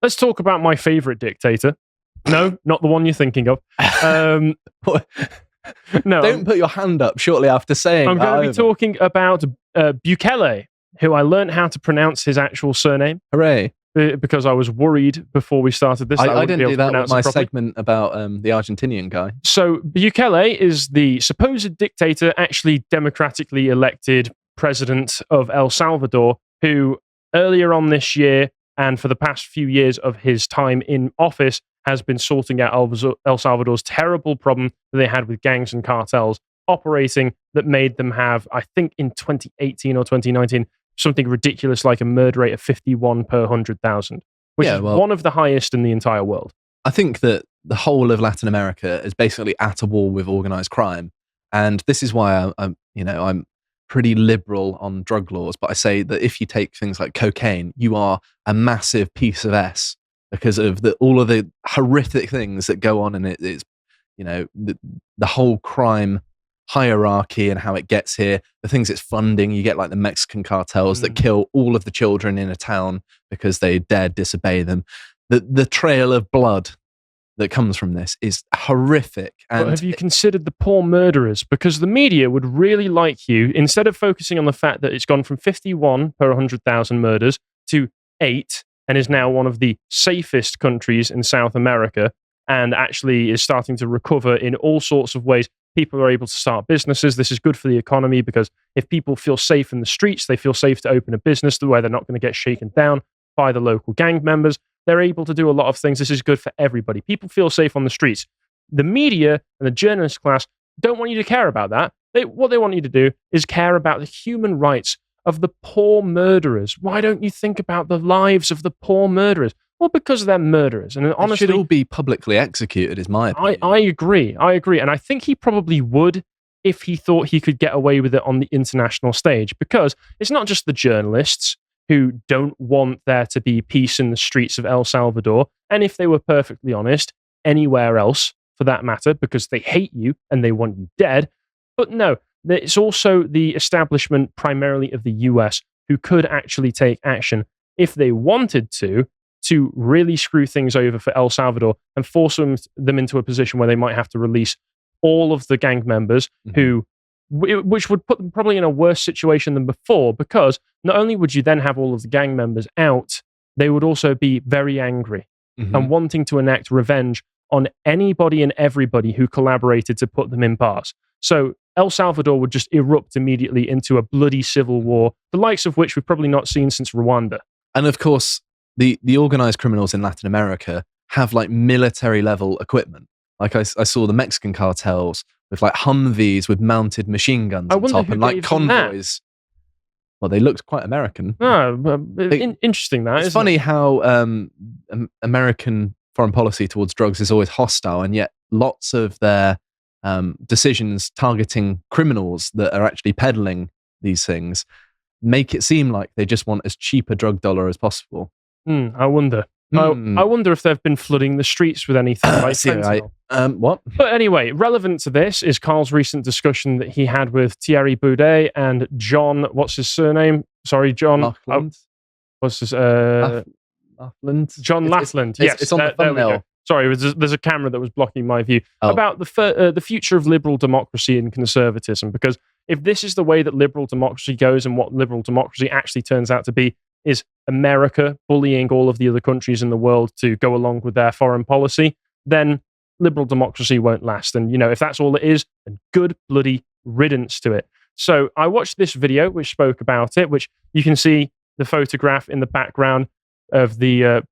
let's talk about my favourite dictator. No, not the one you're thinking of. No, Don't put your hand up shortly after saying I'm going to be talking about Bukele, who I learned how to pronounce his actual surname. Hooray. Because I was worried before we started this. I didn't do that with my segment about the Argentinian guy. So Bukele is the supposed dictator, actually democratically elected president of El Salvador, who earlier on this year and for the past few years of his time in office has been sorting out El Salvador's terrible problem that they had with gangs and cartels operating that made them have, I think in 2018 or 2019, something ridiculous like a murder rate of 51 per 100,000, which is one of the highest in the entire world. I think that the whole of Latin America is basically at a war with organized crime. And this is why I'm pretty liberal on drug laws. But I say that if you take things like cocaine, you are a massive piece of S because of all of the horrific things that go on in it. It's, the whole crime hierarchy and how it gets here, the things it's funding. You get like the Mexican cartels that kill all of the children in a town because they dare disobey them. The trail of blood that comes from this is horrific. But have you considered the poor murderers? Because the media would really like you, instead of focusing on the fact that it's gone from 51 per 100,000 murders to 8 and is now one of the safest countries in South America and actually is starting to recover in all sorts of ways. People are able to start businesses. This is good for the economy because if people feel safe in the streets, they feel safe to open a business where they're not going to get shaken down by the local gang members. They're able to do a lot of things. This is good for everybody. People feel safe on the streets. The media and the journalist class don't want you to care about that. What they want you to do is care about the human rights of the poor murderers. Why don't you think about the lives of the poor murderers? Well, because they're murderers. And honestly, they should all be publicly executed, is my opinion. I agree. And I think he probably would if he thought he could get away with it on the international stage, because it's not just the journalists who don't want there to be peace in the streets of El Salvador. And if they were perfectly honest, anywhere else for that matter, because they hate you and they want you dead. But no, it's also the establishment primarily of the US who could actually take action if they wanted to really screw things over for El Salvador and force them into a position where they might have to release all of the gang members which would put them probably in a worse situation than before, because not only would you then have all of the gang members out, they would also be very angry and wanting to enact revenge on anybody and everybody who collaborated to put them in bars. So El Salvador would just erupt immediately into a bloody civil war, the likes of which we've probably not seen since Rwanda. And of course, the organized criminals in Latin America have like military level equipment. Like I saw the Mexican cartels with like Humvees with mounted machine guns on top and like convoys. Well, they looked quite American. Interesting that. It's funny how American foreign policy towards drugs is always hostile, and yet lots of their decisions targeting criminals that are actually peddling these things make it seem like they just want as cheap a drug dollar as possible. I wonder. I wonder if they've been flooding the streets with anything like fentanyl. What? But anyway, relevant to this is Carl's recent discussion that he had with Thierry Boudet and John, what's his surname? Sorry, John. What's his... Laughlin? John Laughlin. Yes, it's on the thumbnail. Sorry, there's a camera that was blocking my view. About the future of liberal democracy and conservatism, because if this is the way that liberal democracy goes and what liberal democracy actually turns out to be, is America bullying all of the other countries in the world to go along with their foreign policy, then liberal democracy won't last. And, if that's all it is, then good bloody riddance to it. So I watched this video which spoke about it, which you can see the photograph in the background of the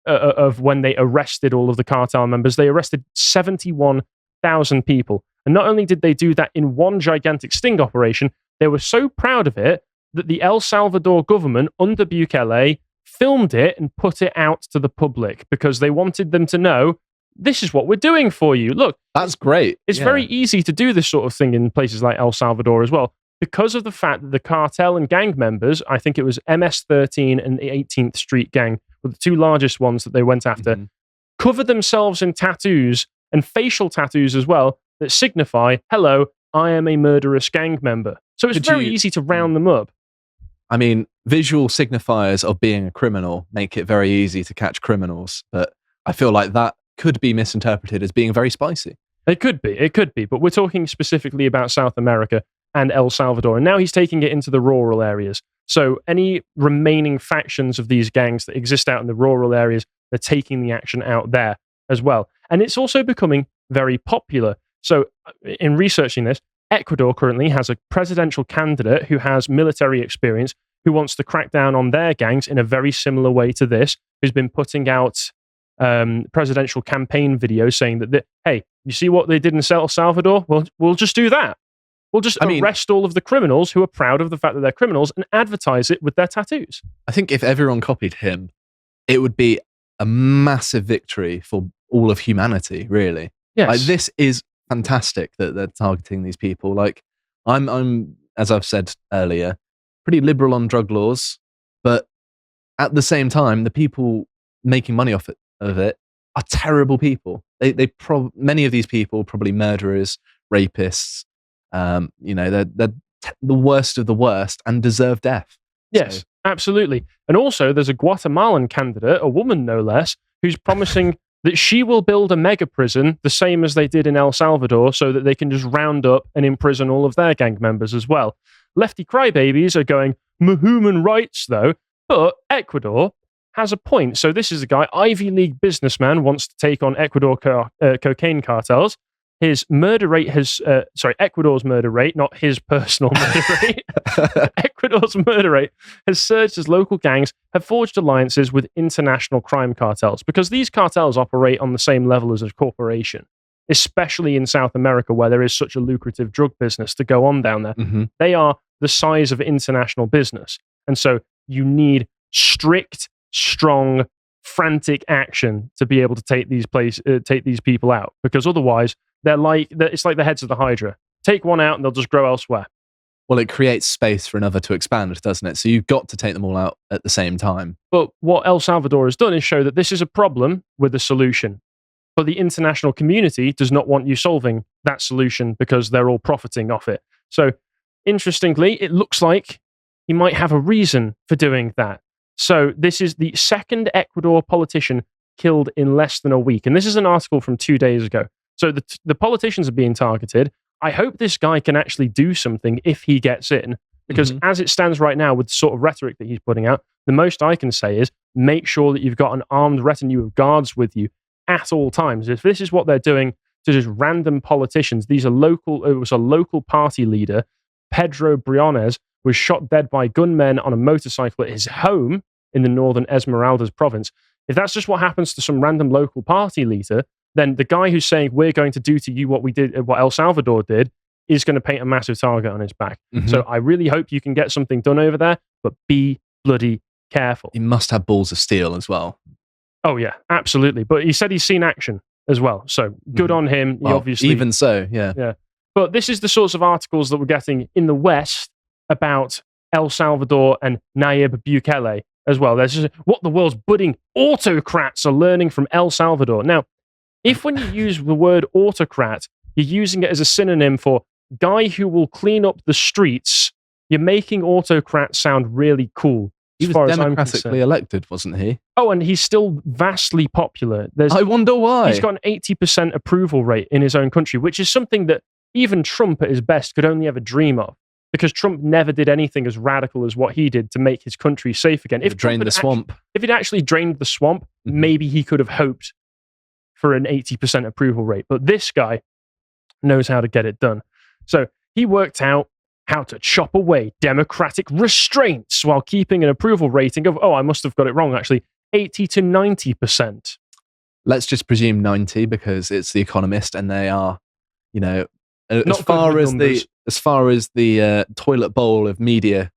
of when they arrested all of the cartel members. They arrested 71,000 people. And not only did they do that in one gigantic sting operation, they were so proud of it that the El Salvador government under Bukele filmed it and put it out to the public because they wanted them to know, this is what we're doing for you. Look, that's great. It's very easy to do this sort of thing in places like El Salvador as well, because of the fact that the cartel and gang members, I think it was MS-13 and the 18th Street Gang, were the two largest ones that they went after, covered themselves in tattoos and facial tattoos as well that signify, hello, I am a murderous gang member. So it's very easy to round them up. I mean, visual signifiers of being a criminal make it very easy to catch criminals, but I feel like that could be misinterpreted as being very spicy. It could be, but we're talking specifically about South America and El Salvador, and now he's taking it into the rural areas. So any remaining factions of these gangs that exist out in the rural areas, they're taking the action out there as well. And it's also becoming very popular. So in researching this, Ecuador currently has a presidential candidate who has military experience, who wants to crack down on their gangs in a very similar way to this, who's been putting out presidential campaign videos saying that, hey, you see what they did in El Salvador? Well, we'll just do that. We'll just arrest all of the criminals who are proud of the fact that they're criminals and advertise it with their tattoos. I think if everyone copied him, it would be a massive victory for all of humanity, really. Yes. Like, this is fantastic that they're targeting these people. Like, I'm, as I've said earlier, pretty liberal on drug laws, but at the same time, the people making money off of it are terrible people. Many of these people probably murderers, rapists. They're the worst of the worst and deserve death. Yes, absolutely. And also, there's a Guatemalan candidate, a woman no less, who's promising that she will build a mega prison the same as they did in El Salvador, so that they can just round up and imprison all of their gang members as well. Lefty crybabies are going, human rights, though. But Ecuador has a point. So this is a guy, Ivy League businessman, wants to take on Ecuador cocaine cartels. His murder rate has, Ecuador's murder rate, not his personal murder rate. Ecuador's murder rate has surged as local gangs have forged alliances with international crime cartels, because these cartels operate on the same level as a corporation, especially in South America, where there is such a lucrative drug business to go on down there. Mm-hmm. They are the size of international business. And so you need strict, strong, frantic action to be able to take these people out, because otherwise it's like the heads of the Hydra. Take one out and they'll just grow elsewhere. Well, it creates space for another to expand, doesn't it? So you've got to take them all out at the same time. But what El Salvador has done is show that this is a problem with a solution. But the international community does not want you solving that solution because they're all profiting off it. So interestingly, it looks like he might have a reason for doing that. So this is the second Ecuador politician killed in less than a week. And this is an article from 2 days ago. So the politicians are being targeted. I hope this guy can actually do something if he gets in, because as it stands right now with the sort of rhetoric that he's putting out, the most I can say is make sure that you've got an armed retinue of guards with you at all times. If this is what they're doing to just random politicians, it was a local party leader, Pedro Briones, was shot dead by gunmen on a motorcycle at his home in the northern Esmeraldas province. If that's just what happens to some random local party leader, then the guy who's saying we're going to do to you what El Salvador did is going to paint a massive target on his back. Mm-hmm. So I really hope you can get something done over there, but be bloody careful. He must have balls of steel as well. Oh yeah, absolutely. But he said he's seen action as well. So good on him. Well, obviously, even so, yeah. Yeah. But this is the sorts of articles that we're getting in the West about El Salvador and Nayib Bukele as well. There's just what the world's budding autocrats are learning from El Salvador. Now, if when you use the word autocrat, you're using it as a synonym for guy who will clean up the streets, you're making autocrat sound really cool. He was democratically elected, wasn't he? Oh, and he's still vastly popular. I wonder why. He's got an 80% approval rate in his own country, which is something that even Trump at his best could only ever dream of, because Trump never did anything as radical as what he did to make his country safe again. If drained the swamp. If he'd actually drained the swamp, maybe he could have hoped for an 80% approval rate. But this guy knows how to get it done. So he worked out how to chop away democratic restraints while keeping an approval rating of, I must have got it wrong, actually, 80 to 90%. Let's just presume 90 because it's The Economist and they are, as far as the toilet bowl of media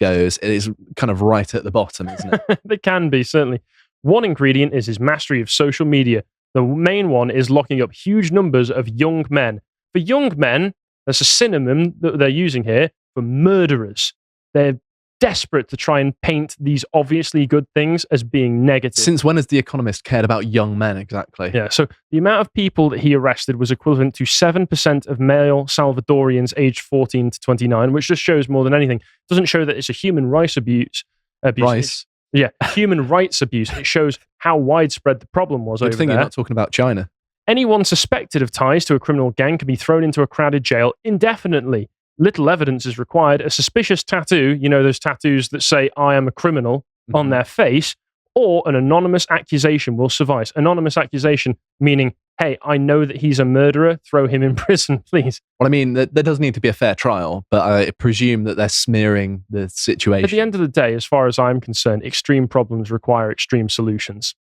goes, it is kind of right at the bottom, isn't it? They can be, certainly. One ingredient is his mastery of social media. The main one is locking up huge numbers of young men. For young men, that's a synonym that they're using here for murderers. They're desperate to try and paint these obviously good things as being negative. Since when has The Economist cared about young men exactly? Yeah, so the amount of people that he arrested was equivalent to 7% of male Salvadorians aged 14 to 29, which just shows more than anything. It doesn't show that it's a human rights abuse, abuse. Rice. Yeah, human rights abuse. It shows how widespread the problem was Good over thing there. you're not talking about China. Anyone suspected of ties to a criminal gang can be thrown into a crowded jail indefinitely. Little evidence is required. A suspicious tattoo, you know, those tattoos that say, I am a criminal, on their face, or an anonymous accusation will suffice. Anonymous accusation meaning, hey, I know that he's a murderer, throw him in prison, please. Well, I mean, there does need to be a fair trial, but I presume that they're smearing the situation. At the end of the day, as far as I'm concerned, extreme problems require extreme solutions.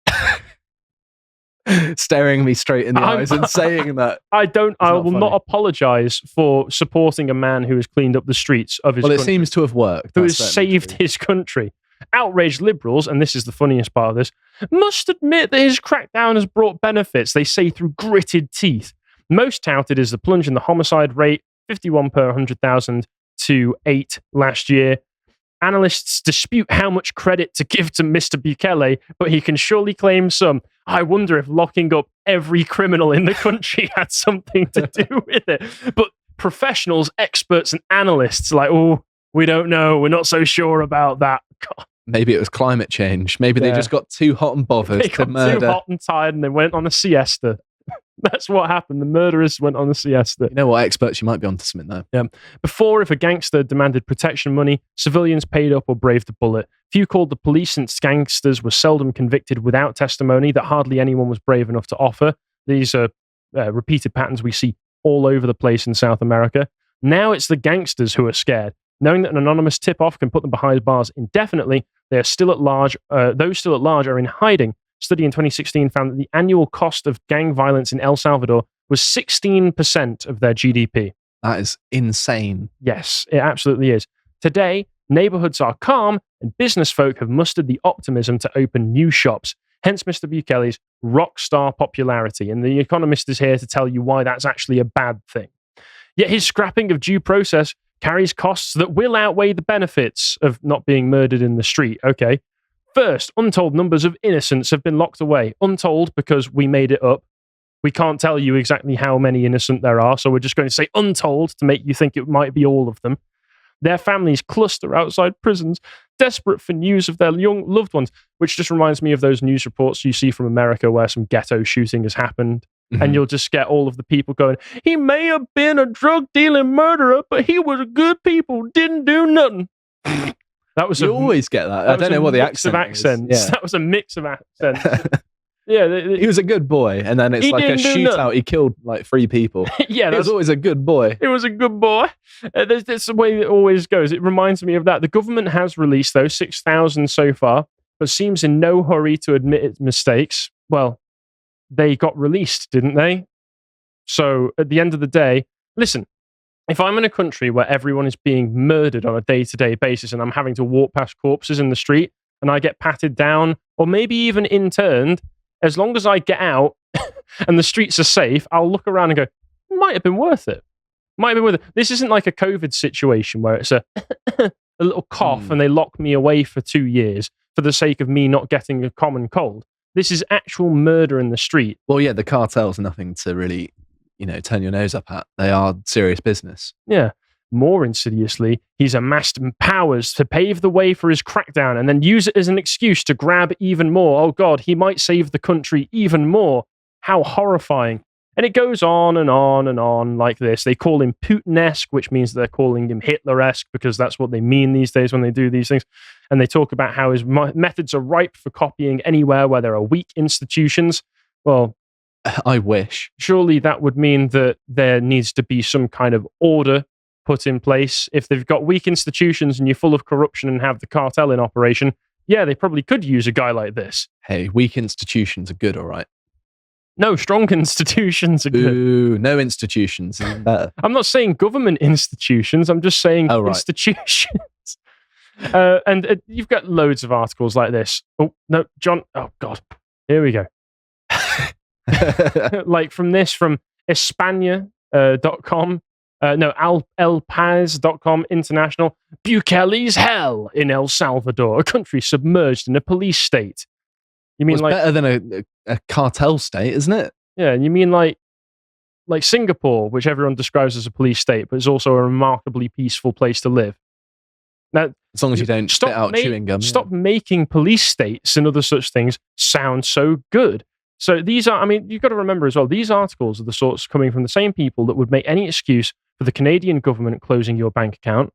Staring me straight in the eyes and saying that. I will funny. not apologize for supporting a man who has cleaned up the streets of his country. Well, it seems to have worked. Who has saved his country. Outraged liberals, and this is the funniest part of this, must admit that his crackdown has brought benefits, they say through gritted teeth. Most touted is the plunge in the homicide rate, 51 per 100,000 to 8 last year. Analysts dispute how much credit to give to Mr. Bukele, but he can surely claim some. I wonder if locking up every criminal in the country had something to do with it. But professionals, experts, and analysts are like, oh, we don't know. We're not so sure about that. God. Maybe it was climate change. Maybe they just got too hot and bothered to murder. Too hot and tired, and they went on a siesta. That's what happened. The murderers went on a siesta. You know what, experts, you might be onto something there. Yeah. Before, if a gangster demanded protection money, civilians paid up or braved the bullet. Few called the police since gangsters were seldom convicted without testimony that hardly anyone was brave enough to offer. These are repeated patterns we see all over the place in South America. Now it's the gangsters who are scared. Knowing that an anonymous tip-off can put them behind bars indefinitely, they are still at large. Those still at large are in hiding. A study in 2016 found that the annual cost of gang violence in El Salvador was 16% of their GDP. That is insane. Yes, it absolutely is. Today, neighborhoods are calm and business folk have mustered the optimism to open new shops. Hence Mr. Bukele's rock star popularity. And The Economist is here to tell you why that's actually a bad thing. Yet his scrapping of due process carries costs that will outweigh the benefits of not being murdered in the street. Okay. First, untold numbers of innocents have been locked away. Untold because we made it up. We can't tell you exactly how many innocent there are, so we're just going to say untold to make you think it might be all of them. Their families cluster outside prisons, desperate for news of their young loved ones, which just reminds me of those news reports you see from America where some ghetto shooting has happened. And you'll just get all of the people going, he may have been a drug-dealing murderer, but he was a good people, didn't do nothing. That was you always get that. I don't know what the accent is. Yeah. That was a mix of accents. Yeah, he was a good boy, and then it's like a shootout. He killed like 3 people. Yeah, he was always a good boy. He was a good boy. That's the way it always goes. It reminds me of that. The government has released those 6,000 so far, but seems in no hurry to admit its mistakes. Well, they got released, didn't they? So at the end of the day, listen, if I'm in a country where everyone is being murdered on a day-to-day basis and I'm having to walk past corpses in the street and I get patted down or maybe even interned, as long as I get out and the streets are safe, I'll look around and go, might have been worth it. Might have been worth it. This isn't like a COVID situation where it's a little cough and they lock me away for 2 years for the sake of me not getting a common cold. This is actual murder in the street. Well, yeah, the cartels are nothing to really, turn your nose up at. They are serious business. Yeah. More insidiously, he's amassed powers to pave the way for his crackdown and then use it as an excuse to grab even more. Oh God, he might save the country even more. How horrifying. And it goes on and on and on like this. They call him Putin-esque, which means they're calling him Hitler-esque because that's what they mean these days when they do these things. And they talk about how his methods are ripe for copying anywhere where there are weak institutions. Well, I wish. Surely that would mean that there needs to be some kind of order put in place. If they've got weak institutions and you're full of corruption and have the cartel in operation, yeah, they probably could use a guy like this. Hey, weak institutions are good, all right? No, strong institutions are good. Ooh, no institutions is better. I'm not saying government institutions. I'm just saying institutions. And you've got loads of articles like this. Oh, no, John. Oh, God. Here we go. Like from Espana.com. Elpaz.com international. Bukele's hell in El Salvador, a country submerged in a police state. You mean better than a cartel state, isn't it? Yeah, and you mean like Singapore, which everyone describes as a police state, but is also a remarkably peaceful place to live. Now, As long as you don't spit out chewing gum. Stop making police states and other such things sound so good. So these are, I mean, you've got to remember as well, these articles are the sorts coming from the same people that would make any excuse for the Canadian government closing your bank account,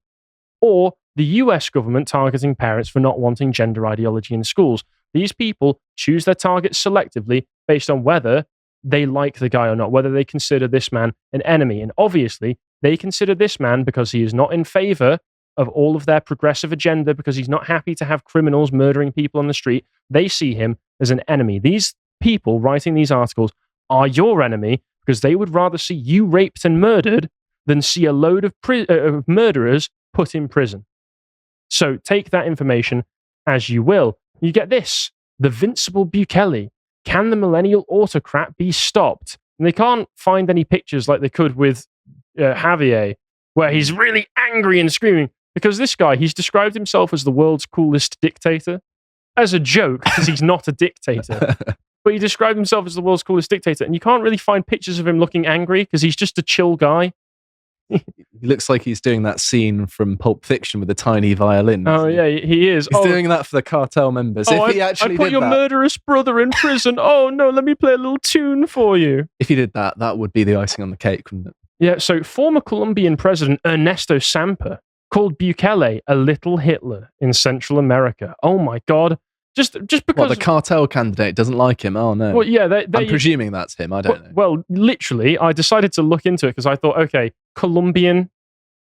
or the US government targeting parents for not wanting gender ideology in schools. These people choose their targets selectively based on whether they like the guy or not, whether they consider this man an enemy. And obviously, they consider this man, because he is not in favor of all of their progressive agenda, because he's not happy to have criminals murdering people on the street, they see him as an enemy. These people writing these articles are your enemy because they would rather see you raped and murdered than see a load of murderers put in prison. So take that information as you will. You get this: the Vincible Bukele. Can the millennial autocrat be stopped? And they can't find any pictures like they could with Javier, where he's really angry and screaming, because this guy, he's described himself as the world's coolest dictator as a joke, because he's not a dictator. But he described himself as the world's coolest dictator, and you can't really find pictures of him looking angry because he's just a chill guy. He looks like he's doing that scene from Pulp Fiction with the tiny violin. Oh, yeah, he is. He's doing that for the cartel members. If he actually I put did your that, murderous brother in prison. Oh, no, let me play a little tune for you. if he did that, that would be the icing on the cake, wouldn't it? Yeah, so former Colombian President Ernesto Samper called Bukele a little Hitler in Central America. Oh, my God. Just because... Well, the cartel candidate doesn't like him. Oh, no. Well, yeah, I'm presuming that's him. I don't know. Well, literally, I decided to look into it because I thought, okay, Colombian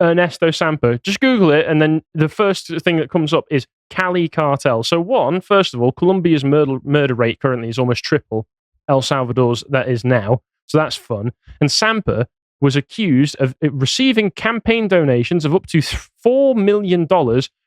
Ernesto Samper, just Google it, and then the first thing that comes up is Cali cartel. So first of all, Colombia's murder rate currently is almost triple El Salvador's that is now. So that's fun. And Samper was accused of receiving campaign donations of up to $4 million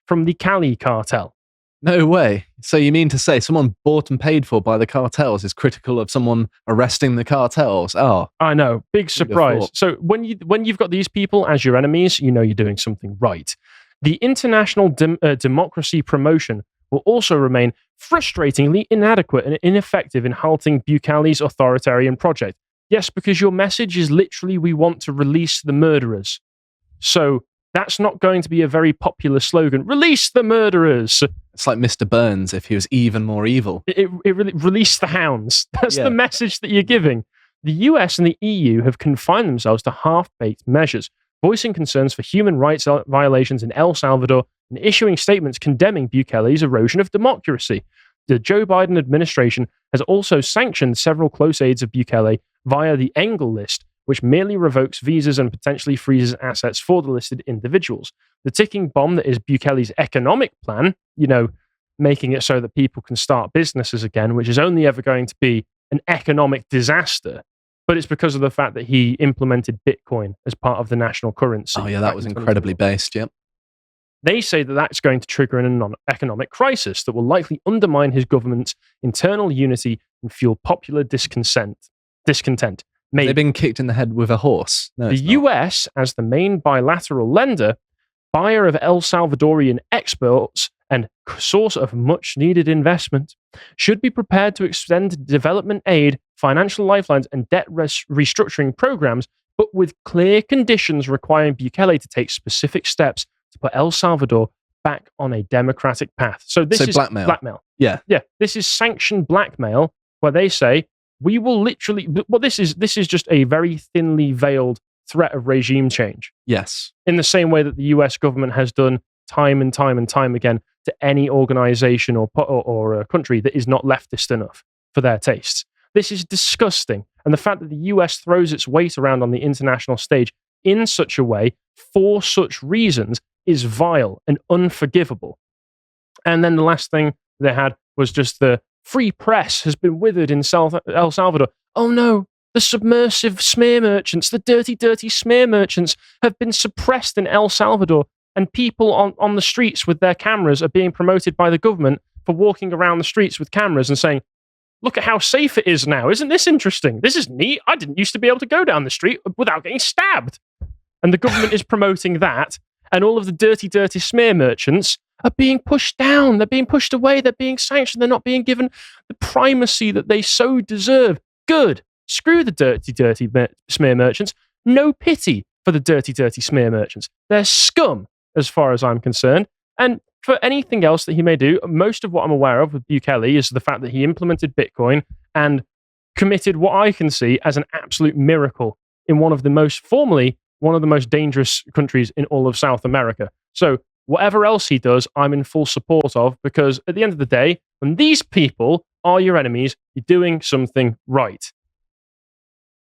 from the Cali cartel. No way. So you mean to say someone bought and paid for by the cartels is critical of someone arresting the cartels? Oh, I know. Big surprise. So when you've got these people as your enemies, you know you're doing something right. The international democracy promotion will also remain frustratingly inadequate and ineffective in halting Bukele's authoritarian project. Yes, because your message is literally, we want to release the murderers. So that's not going to be a very popular slogan. Release the murderers. It's like Mr. Burns if he was even more evil. It really, release the hounds. That's the message that you're giving. The US and the EU have confined themselves to half-baked measures, voicing concerns for human rights violations in El Salvador and issuing statements condemning Bukele's erosion of democracy. The Joe Biden administration has also sanctioned several close aides of Bukele via the Engel list, which merely revokes visas and potentially freezes assets for the listed individuals. The ticking bomb that is Bukele's economic plan, making it so that people can start businesses again, which is only ever going to be an economic disaster. But it's because of the fact that he implemented Bitcoin as part of the national currency. Oh, yeah, that was incredibly based, yep. They say that that's going to trigger an economic crisis that will likely undermine his government's internal unity and fuel popular discontent. Maybe. They've been kicked in the head with a horse. No, the US, as the main bilateral lender, buyer of El Salvadorian exports, and source of much-needed investment, should be prepared to extend development aid, financial lifelines, and debt restructuring programs, but with clear conditions requiring Bukele to take specific steps to put El Salvador back on a democratic path. So this is blackmail. Yeah. This is sanctioned blackmail, where they say, we will literally... Well, this is just a very thinly veiled threat of regime change. Yes. In the same way that the US government has done time and time and time again to any organization or a country that is not leftist enough for their tastes. This is disgusting. And the fact that the US throws its weight around on the international stage in such a way for such reasons is vile and unforgivable. And then the last thing they had was just the free press has been withered in El Salvador. Oh no, the submersive smear merchants, the dirty, dirty smear merchants have been suppressed in El Salvador, and people on the streets with their cameras are being promoted by the government for walking around the streets with cameras and saying, look at how safe it is now. Isn't this interesting? This is neat. I didn't used to be able to go down the street without getting stabbed. And the government is promoting that, and all of the dirty, dirty smear merchants are being pushed down. They're being pushed away. They're being sanctioned. They're not being given the primacy that they so deserve. Good. Screw the dirty, dirty smear merchants. No pity for the dirty, dirty smear merchants. They're scum, as far as I'm concerned. And For anything else that he may do, most of what I'm aware of with Bukele is the fact that he implemented Bitcoin and committed what I can see as an absolute miracle in one of the most dangerous countries in all of South America. So whatever else he does, I'm in full support of, because at the end of the day, when these people are your enemies, you're doing something right.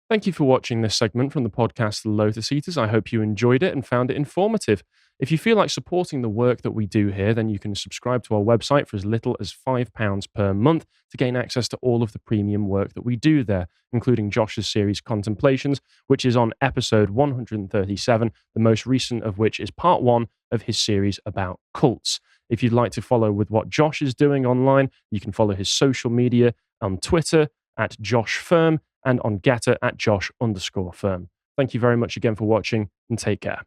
Thank you for watching this segment from the podcast The Lotus Eaters. I hope you enjoyed it and found it informative. If you feel like supporting the work that we do here, then you can subscribe to our website for as little as £5 per month to gain access to all of the premium work that we do there, including Josh's series Contemplations, which is on episode 137, the most recent of which is part 1 of his series about cults. If you'd like to follow with what Josh is doing online, you can follow his social media on Twitter at Josh Firm and on Getter at Josh_Firm. Thank you very much again for watching, and take care.